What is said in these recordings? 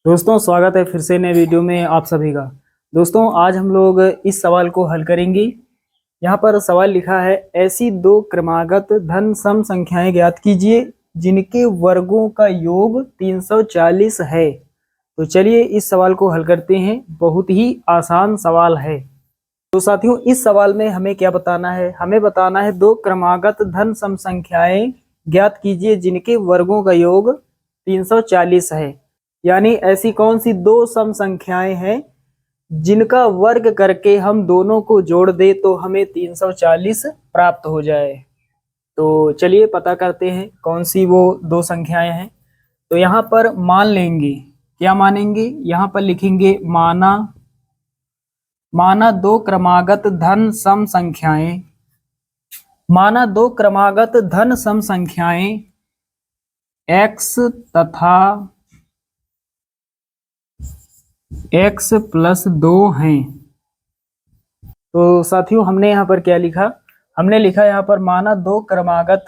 दोस्तों स्वागत है फिर से नए वीडियो में आप सभी का। दोस्तों आज हम लोग इस सवाल को हल करेंगे। यहाँ पर सवाल लिखा है, ऐसी दो क्रमागत धन सम संख्याएं ज्ञात कीजिए जिनके वर्गों का योग 340 है। तो चलिए इस सवाल को हल करते हैं। बहुत ही आसान सवाल है। तो साथियों इस सवाल में हमें क्या बताना है? हमें बताना है दो क्रमागत धन सम संख्याएं ज्ञात कीजिए जिनके वर्गों का योग 340 है। यानी ऐसी कौन सी दो सम संख्याएं हैं जिनका वर्ग करके हम दोनों को जोड़ दे तो हमें 340 प्राप्त हो जाए। तो चलिए पता करते हैं कौन सी वो दो संख्याएं हैं। तो यहाँ पर मान लेंगे, क्या मानेंगे? यहाँ पर लिखेंगे माना दो क्रमागत धन सम संख्याएं, माना दो क्रमागत धन सम संख्याएं x तथा x प्लस 2 हैं। तो साथियों हमने यहाँ पर क्या लिखा? हमने लिखा यहाँ पर माना दो क्रमागत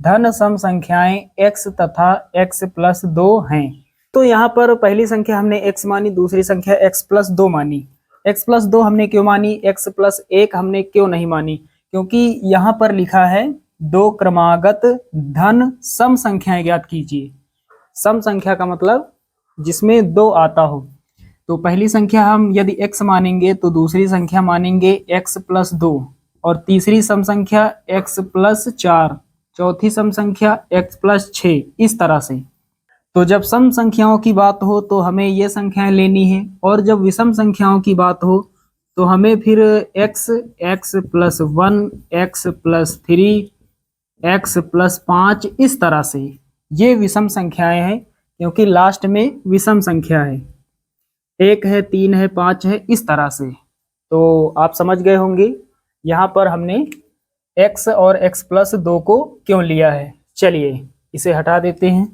धन सम संख्याएं x तथा x प्लस 2 हैं। तो यहाँ पर पहली संख्या हमने x मानी, दूसरी संख्या x प्लस 2 मानी। x प्लस 2 हमने क्यों मानी? x प्लस 1 हमने क्यों नहीं मानी? क्योंकि यहाँ पर लिखा है दो क्रमागत धन सम संख्याएं ज्ञात कीजिए। सम संख्या का मतलब जिसमें दो आता हो। तो पहली संख्या हम यदि x मानेंगे तो दूसरी संख्या मानेंगे x प्लस 2 और तीसरी सम संख्या x प्लस 4, चौथी सम संख्या x प्लस 6, इस तरह से। तो जब सम संख्याओं की बात हो तो हमें ये संख्याएं लेनी है और जब विषम संख्याओं की बात हो तो हमें फिर x plus 1, x plus 3, x plus 5, इस तरह से। ये विषम संख्याएं हैं क्योंकि लास्ट में विषम संख्या है, 1 है, 3 है, 5 है, इस तरह से। तो आप समझ गए होंगे यहाँ पर हमने x और x प्लस 2 को क्यों लिया है। चलिए इसे हटा देते हैं।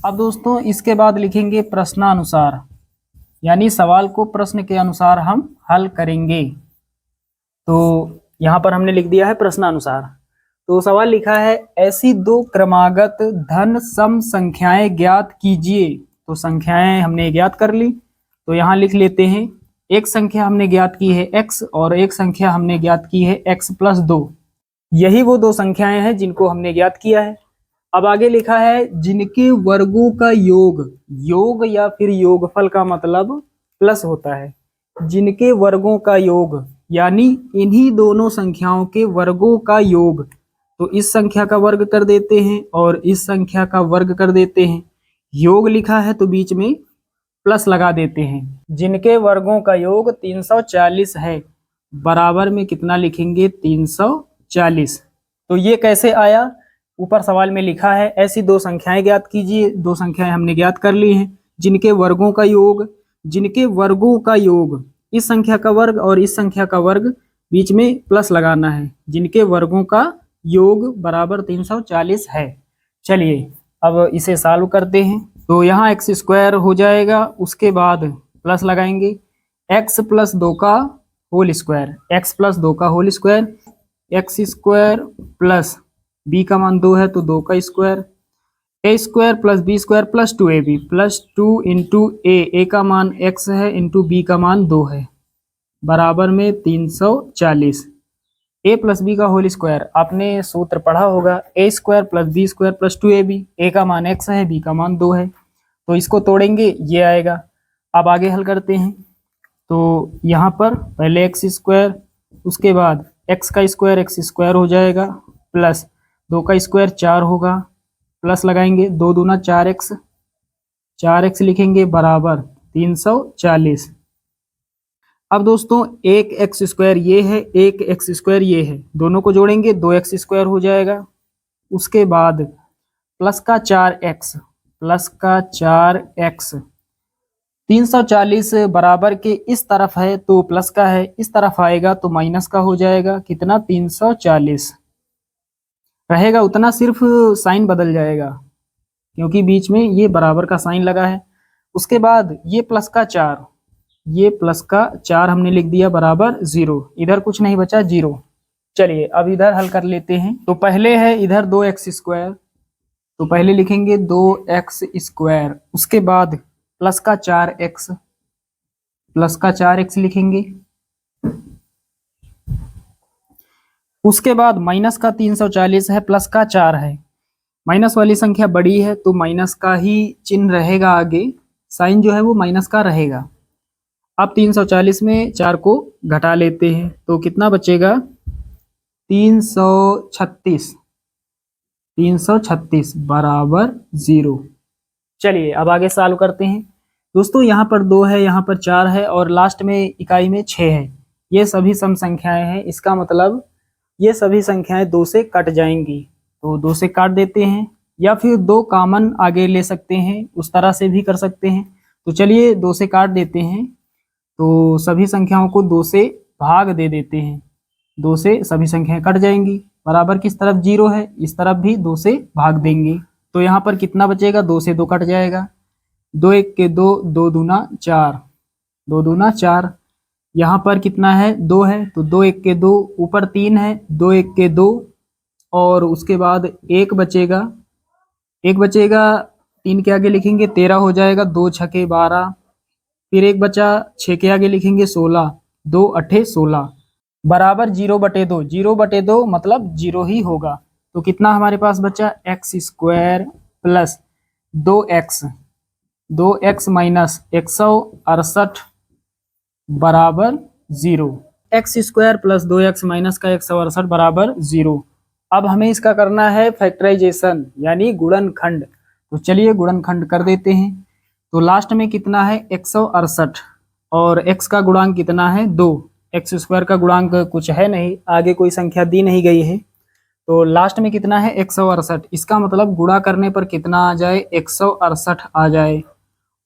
अब दोस्तों इसके बाद लिखेंगे प्रश्नानुसार, यानी सवाल को प्रश्न के अनुसार हम हल करेंगे। तो यहाँ पर हमने लिख दिया है प्रश्नानुसार। तो सवाल लिखा है, ऐसी दो क्रमागत धन सम संख्याएं ज्ञात कीजिए। तो संख्याएं हमने ज्ञात कर ली, तो यहाँ लिख लेते हैं। एक संख्या हमने ज्ञात की है x और एक संख्या हमने ज्ञात की है x प्लस 2। यही वो दो संख्याएं हैं जिनको हमने ज्ञात किया है। अब आगे लिखा है जिनके वर्गों का योग या फिर योगफल का मतलब प्लस होता है। जिनके वर्गों का योग यानी इन्हीं दोनों संख्याओं के वर्गों का योग। तो इस संख्या का वर्ग कर देते हैं और इस संख्या का वर्ग कर देते हैं। योग लिखा है तो बीच में प्लस लगा देते हैं। जिनके वर्गों का योग 340 है, बराबर में कितना लिखेंगे? 340। तो ये कैसे आया? ऊपर सवाल में लिखा है ऐसी दो संख्याएं ज्ञात कीजिए। दो संख्याएं हमने ज्ञात कर ली हैं। जिनके वर्गों का योग, इस संख्या का वर्ग और इस संख्या का वर्ग, बीच में प्लस लगाना है। जिनके वर्गों का योग बराबर 340 है। चलिए अब इसे सॉल्व करते हैं। तो यहाँ एक्स स्क्वायर हो जाएगा, उसके बाद प्लस लगाएंगे एक्स प्लस 2 का होल स्क्वायर, एक्स प्लस 2 का whole square, x square plus b का मान 2 है तो 2 का square, a square plus b square plus 2ab plus 2 into a का मान x है इंटू बी का मान 2 है, बराबर में 340। ए प्लस बी का होल स्क्वायर, आपने सूत्र पढ़ा होगा, a square plus b square plus 2ab। A का मान x है, बी का मान 2 है, तो इसको तोड़ेंगे ये आएगा। अब आगे हल करते हैं। तो यहाँ पर पहले एक्स स्क्वायर, उसके बाद एक्स का स्क्वायर हो जाएगा, प्लस 2 का स्क्वायर 4 होगा, प्लस लगाएंगे 2 दूना 4x, 4x लिखेंगे बराबर 340। अब दोस्तों एक एक्स स्क्वायर ये है, एक एक्स स्क्वायर ये है, दोनों को जोड़ेंगे 2x स्क्वायर हो जाएगा। उसके बाद प्लस का 4x, 340 बराबर के इस तरफ है तो प्लस का है, इस तरफ आएगा तो माइनस का हो जाएगा। कितना? 340 रहेगा उतना, सिर्फ साइन बदल जाएगा क्योंकि बीच में ये बराबर का साइन लगा है। उसके बाद ये प्लस का 4 हमने लिख दिया बराबर 0, इधर कुछ नहीं बचा 0। चलिए अब इधर हल कर लेते हैं। तो पहले है इधर 2x स्क्वायर, तो पहले लिखेंगे 2x स्क्वायर, उसके बाद प्लस का 4x, प्लस का 4x लिखेंगे। उसके बाद माइनस का 340 है, प्लस का 4 है। माइनस वाली संख्या बड़ी है तो माइनस का ही चिन्ह रहेगा, आगे साइन जो है वो माइनस का रहेगा। अब 340 में 4 को घटा लेते हैं तो कितना बचेगा, 336, 336 बराबर 0। चलिए अब आगे सॉल्व करते हैं। दोस्तों यहाँ पर 2 है, यहाँ पर 4 है और लास्ट में इकाई में 6 है। ये सभी सम संख्याएं हैं, इसका मतलब ये सभी संख्याएं 2 से कट जाएंगी, तो 2 से काट देते हैं, या फिर 2 कॉमन आगे ले सकते हैं, उस तरह से भी कर सकते हैं। तो चलिए 2 से काट देते हैं, तो सभी संख्याओं को 2 से भाग दे देते हैं, 2 से सभी संख्याएं कट जाएंगी। बराबर किस तरफ 0 है, इस तरफ भी 2 से भाग देंगे, तो यहाँ पर कितना बचेगा, 2 से 2 कट जाएगा, 2 1 के 2, 2 दूना 4, 2 दूना 4। यहाँ पर कितना है, 2 है, तो 2 1 के 2, ऊपर 3 है, 2 1 के 2, और उसके बाद 1 बचेगा, 1 बचेगा, 3 के आगे लिखेंगे 13 हो जाएगा, 2 छके 12, फिर 1 बचा, 6 के आगे लिखेंगे 16, 2 अठे 16 बराबर 0/2, 0/2 मतलब 0 ही होगा। तो कितना हमारे पास बचा, x² plus 2x, 2x minus 168 बराबर 0। x² प्लस 2x माइनस का 168 बराबर 0। अब हमें इसका करना है फैक्टराइजेशन यानी गुणनखंड, तो चलिए गुणनखंड कर देते हैं। तो लास्ट में कितना है, 168, और x का गुणांक कितना है, 2, x² का गुणांक कुछ है नहीं, आगे कोई संख्या दी नहीं गई है, तो लास्ट में कितना है 168। इसका मतलब गुणा करने पर कितना आ जाए, 168 आ जाए,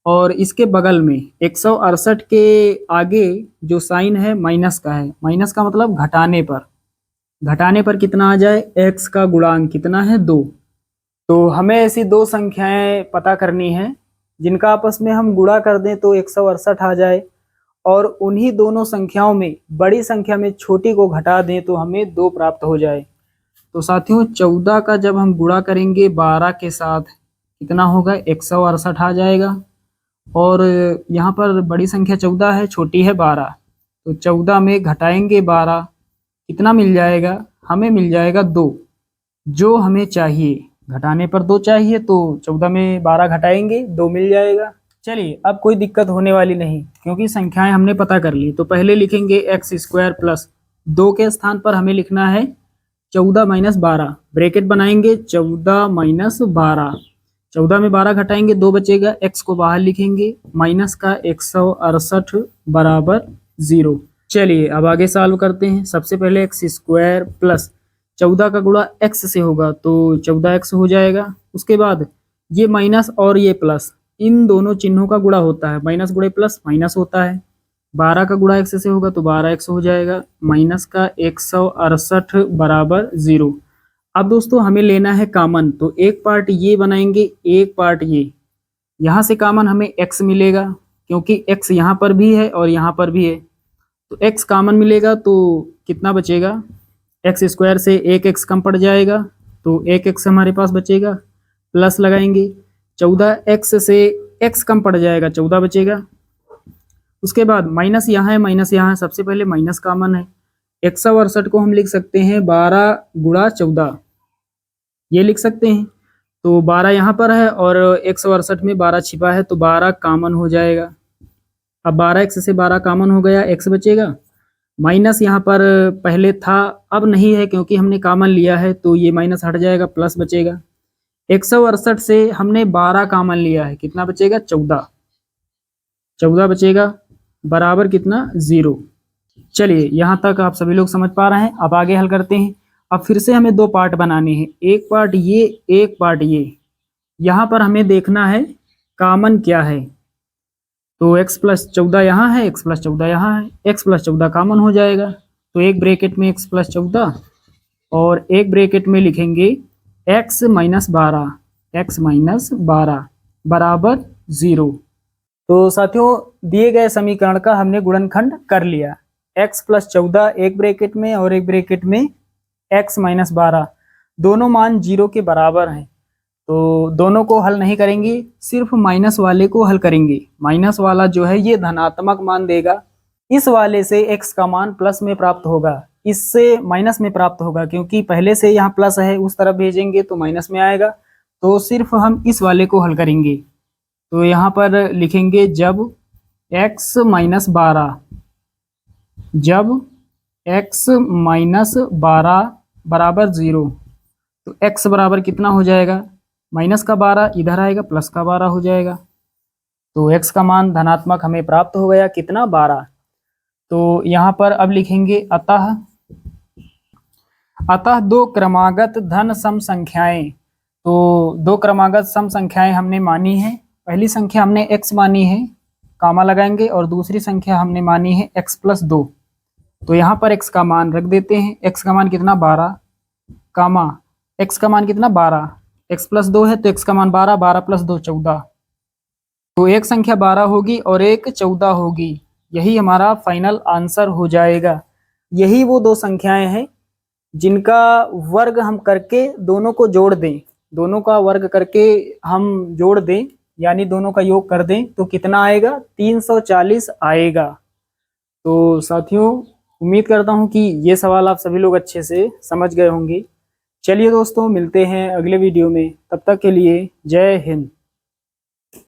और इसके बगल में 168 के आगे जो साइन है माइनस का है, माइनस का मतलब घटाने पर, घटाने पर कितना आ जाए, x का गुणांक कितना है, 2। तो हमें ऐसी 2 संख्याएं पता करनी है जिनका आपस में हम गुणा कर दें तो 168 आ जाए, और उन्हीं दोनों संख्याओं में बड़ी संख्या में छोटी को घटा दें तो हमें 2 प्राप्त हो जाए। तो साथियों 14 का जब हम गुणा करेंगे 12 के साथ कितना होगा, 168 आ जाएगा, और यहाँ पर बड़ी संख्या 14 है, छोटी है 12, तो 14 में घटाएंगे 12, कितना मिल जाएगा, हमें मिल जाएगा 2, जो हमें चाहिए, घटाने पर 2 चाहिए, तो 14 में 12 घटाएंगे 2 मिल जाएगा। चलिए अब कोई दिक्कत होने वाली नहीं, क्योंकि संख्याएं हमने पता कर ली। तो पहले लिखेंगे x² प्लस 2 के स्थान पर हमें लिखना है 14 माइनस 12, ब्रैकेट बनाएंगे 14 माइनस 12, 14 में 12 घटाएंगे 2 बचेगा, x को बाहर लिखेंगे, माइनस का 168 बराबर 0। चलिए अब आगे सॉल्व करते हैं। सबसे पहले x² प्लस 14 का गुणा x से होगा तो 14x हो जाएगा। उसके बाद ये माइनस और ये प्लस, इन दोनों चिन्हों का गुणा होता है, माइनस गुणे प्लस माइनस होता है। 12 का गुणा x से होगा तो 12x हो जाएगा, माइनस का 168 बराबर 0। अब दोस्तों हमें लेना है कॉमन, तो एक पार्ट ये बनाएंगे, एक पार्ट ये, यहाँ से कॉमन हमें x मिलेगा, क्योंकि x यहाँ पर भी है और यहाँ पर भी है, तो x कॉमन मिलेगा, तो कितना बचेगा, x² से 1x कम पड़ जाएगा, तो 1x हमारे पास बचेगा, प्लस लगाएंगे, 14x से x कम पड़ जाएगा, 14 बचेगा। उसके बाद माइनस यहाँ है, माइनस यहाँ है, सबसे पहले माइनस कॉमन है, 168 को हम लिख सकते हैं 12 गुणा 14, ये लिख सकते हैं, तो 12 यहाँ पर है और 168 में 12 छिपा है, तो 12 कॉमन हो जाएगा। अब 12x से 12 कॉमन हो गया, x बचेगा, माइनस यहाँ पर पहले था अब नहीं है क्योंकि हमने कॉमन लिया है, तो ये माइनस हट जाएगा, प्लस बचेगा। 168 से हमने 12 कॉमन लिया है, कितना बचेगा, 14, 14 बचेगा, बराबर कितना, 0। चलिए यहाँ तक आप सभी लोग समझ पा रहे हैं। अब आगे हल करते हैं। अब फिर से हमें 2 पार्ट बनाने हैं, एक पार्ट ये, एक पार्ट ये। यहाँ पर हमें देखना है कॉमन क्या है, तो x प्लस 14 यहाँ है, x प्लस 14 यहाँ है, x प्लस 14 कॉमन हो जाएगा, तो एक ब्रैकेट में x प्लस 14 और एक ब्रैकेट में लिखेंगे x माइनस 12, x माइनस 12 बराबर 0। तो साथियों दिए गए समीकरण का हमने गुणनखंड कर लिया, x प्लस 14 एक ब्रैकेट में और एक ब्रैकेट में x माइनस 12, दोनों मान 0 के बराबर हैं। तो दोनों को हल नहीं करेंगे, सिर्फ माइनस वाले को हल करेंगे। माइनस वाला जो है ये धनात्मक मान देगा, इस वाले से x का मान प्लस में प्राप्त होगा, इससे माइनस में प्राप्त होगा, क्योंकि पहले से यहाँ प्लस है, उस तरफ भेजेंगे तो माइनस में आएगा। तो सिर्फ हम इस वाले को हल करेंगे। तो यहाँ पर लिखेंगे जब x माइनस 12, जब x माइनस 12 बराबर 0, तो x बराबर कितना हो जाएगा, माइनस का 12 इधर आएगा, प्लस का 12 हो जाएगा। तो x का मान धनात्मक हमें प्राप्त हो गया, कितना, 12। तो यहाँ पर अब लिखेंगे अतः दो क्रमागत धन सम संख्याएं। तो दो क्रमागत सम संख्याएं हमने मानी है। पहली संख्या हमने x मानी है, कामा लगाएंगे, और दूसरी संख्या हमने मानी है x प्लस 2। तो यहाँ पर x का मान रख देते हैं। x का मान कितना, 12, कामा x का मान कितना, 12, x प्लस 2 है तो x का मान 12, 12 प्लस 2 14। तो एक संख्या 12 होगी और एक 14 होगी, यही हमारा फाइनल आंसर हो जाएगा। यही वो दो संख्याएं हैं जिनका वर्ग हम करके दोनों को जोड़ दें, दोनों का वर्ग करके हम जोड़ दें, यानी दोनों का योग कर दें, तो कितना आएगा, 340 आएगा। तो साथियों, उम्मीद करता हूं कि ये सवाल आप सभी लोग अच्छे से समझ गए होंगे। चलिए दोस्तों, मिलते हैं अगले वीडियो में, तब तक के लिए जय हिंद।